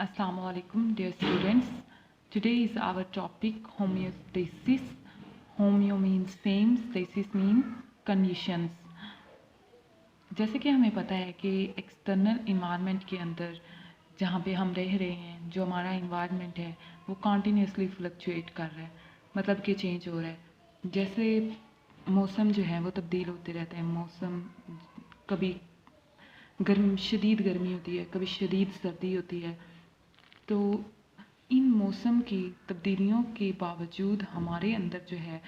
Assalamu alaikum, dear students. Today is our topic homeostasis. Homeo means same, stasis means conditions. जैसे कि हमें पता है कि एक्सटर्नल इन्वायरमेंट के अंदर जहाँ पे हम रह रहे हैं, जो हमारा इन्वायरमेंट है वो कॉन्टीन्यूसली फ्लक्चुएट कर रहा है, मतलब कि चेंज हो रहा है। जैसे मौसम जो है वो तब्दील होते रहते हैं। मौसम कभी शदीद गर्मी होती है, कभी शदीद सर्दी होती है। तो इन मौसम की तब्दीलियों के बावजूद हमारे अंदर जो है,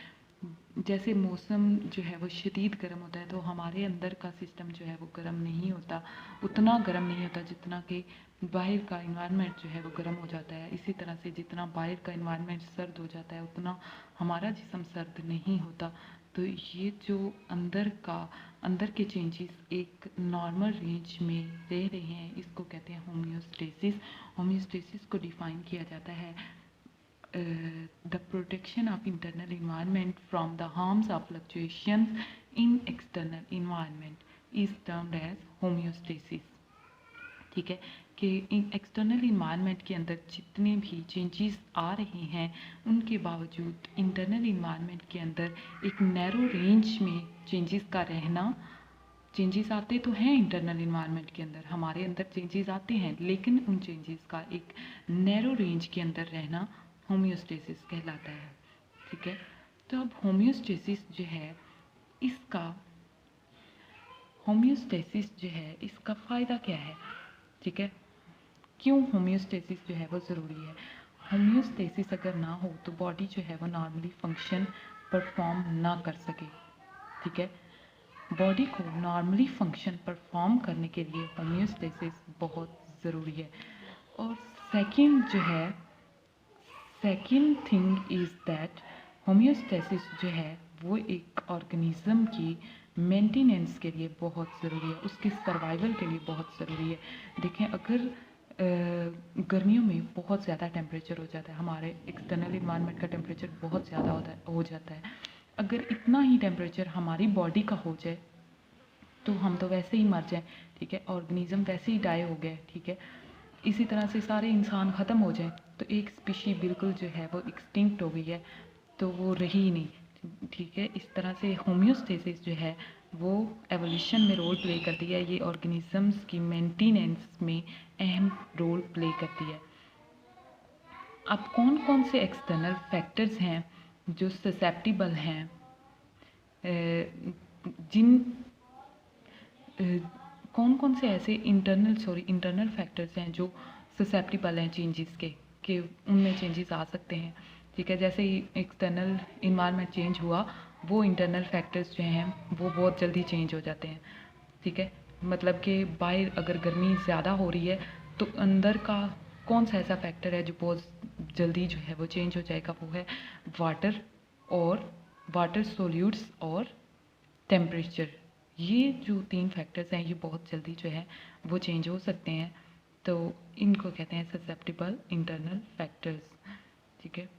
जैसे मौसम जो है वो शदीद गर्म होता है तो हमारे अंदर का सिस्टम जो है वो गर्म नहीं होता, उतना गर्म नहीं होता जितना कि बाहर का इन्वायरमेंट जो है वो गर्म हो जाता है। इसी तरह से जितना बाहर का इन्वायरमेंट सर्द हो जाता है उतना हमारा जिस्म सर्द नहीं होता। तो ये जो अंदर के चेंजेस एक नॉर्मल रेंज में रह रहे हैं, इसको कहते हैं होम्योस्टेसिस। होम्योस्टेसिस को डिफाइन किया जाता है the protection of internal environment from the harms of fluctuations in external environment is termed as homeostasis। ठीक है कि एक्सटर्नल इन्वायरमेंट के अंदर जितने भी चेंजेस आ रहे हैं उनके बावजूद इंटरनल इन्वायरमेंट के अंदर एक नैरो रेंज में चेंजेस का रहना। चेंजेस आते तो हैं इंटरनल इन्वायरमेंट के अंदर, हमारे अंदर चेंजेस आते हैं, लेकिन उन चेंजेस का एक नैरो रेंज के अंदर रहना होम्योस्टेसिस कहलाता है। ठीक है, तो अब होम्योस्टेसिस जो है इसका फ़ायदा क्या है? ठीक है, क्यों होम्योस्टेसिस जो है वो ज़रूरी है? होम्योस्टेसिस अगर ना हो तो बॉडी जो है वो नॉर्मली फंक्शन परफॉर्म ना कर सके। ठीक है, बॉडी को नॉर्मली फंक्शन परफॉर्म करने के लिए होम्योस्टेसिस बहुत ज़रूरी है। और second thing is that homeostasis जो है वो एक ऑर्गेनिज्म की मेंटेनेंस के लिए बहुत ज़रूरी है, उसके सर्वाइवल के लिए बहुत ज़रूरी है। देखें, अगर गर्मियों में बहुत ज़्यादा टेम्परेचर हो जाता है, हमारे एक्सटर्नल इन्वायरमेंट का टेम्परेचर बहुत ज़्यादा हो जाता है। अगर इतना ही टेम्परेचर हमारी बॉडी का हो जाए तो हम तो वैसे ही मर जाएं। ठीक है, ऑर्गेनिज्म वैसे ही डाई हो गए। ठीक है, इसी तरह से सारे इंसान ख़त्म हो जाएं तो एक स्पीशी बिल्कुल जो है वो एक्सटिंक्ट हो गई है, तो वो रही ही नहीं। ठीक है, इस तरह से होम्योस्टेसिस जो है वो एवोल्यूशन में रोल प्ले करती है, ये ऑर्गेनिजम्स की मेंटेनेंस में अहम रोल प्ले करती है। अब कौन कौन से एक्सटर्नल फैक्टर्स हैं जो ससेप्टिबल हैं, कौन कौन से ऐसे इंटरनल फैक्टर्स हैं जो ससेप्टिबल हैं चेंजेस के, कि उनमें चेंजेस आ सकते हैं। ठीक है, जैसे ही एक्सटर्नल इन्वायरमेंट चेंज हुआ वो इंटरनल फैक्टर्स जो हैं वो बहुत जल्दी चेंज हो जाते हैं। ठीक है, मतलब कि बाहर अगर गर्मी ज़्यादा हो रही है तो अंदर का कौन सा ऐसा फैक्टर है जो बहुत जल्दी जो है वो चेंज हो जाएगा, वो है वाटर सोल्यूट्स और टेम्परेचर। ये जो 3 फैक्टर्स हैं ये बहुत जल्दी जो है वो चेंज हो सकते हैं, तो इनको कहते हैं ससेप्टिबल इंटरनल फैक्टर्स। ठीक है,